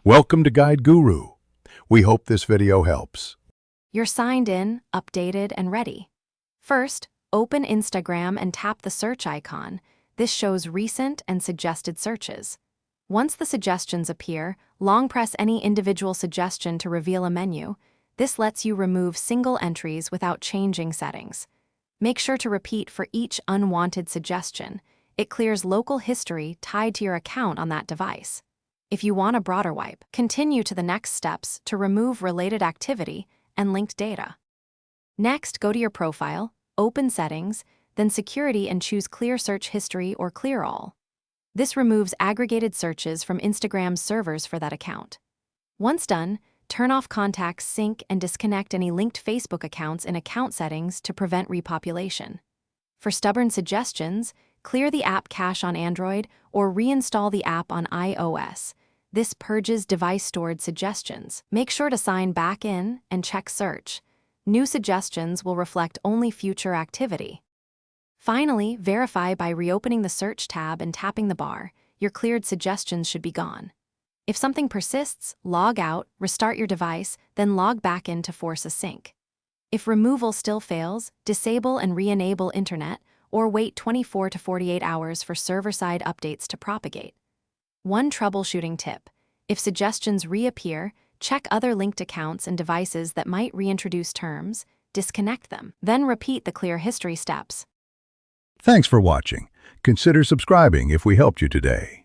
Welcome to Guide Guru. We hope this video helps. You're signed in, updated, and ready. First, open Instagram and tap the search icon. This shows recent and suggested searches. Once the suggestions appear, long press any individual suggestion to reveal a menu. This lets you remove single entries without changing settings. Make sure to repeat for each unwanted suggestion. It clears local history tied to your account on that device. If you want a broader wipe, continue to the next steps to remove related activity and linked data. Next, go to your profile, open Settings, then Security and choose Clear Search History or Clear All. This removes aggregated searches from Instagram's servers for that account. Once done, turn off Contacts Sync and disconnect any linked Facebook accounts in Account Settings to prevent repopulation. For stubborn suggestions, clear the app cache on Android or reinstall the app on iOS. This purges device-stored suggestions. Make sure to sign back in and check search. New suggestions will reflect only future activity. Finally, verify by reopening the Search tab and tapping the bar. Your cleared suggestions should be gone. If something persists, log out, restart your device, then log back in to force a sync. If removal still fails, disable and re-enable Internet, or wait 24 to 48 hours for server-side updates to propagate. One troubleshooting tip: if suggestions reappear, check other linked accounts and devices that might reintroduce terms, disconnect them, then repeat the clear history steps. Thanks for watching. Consider subscribing if we helped you today.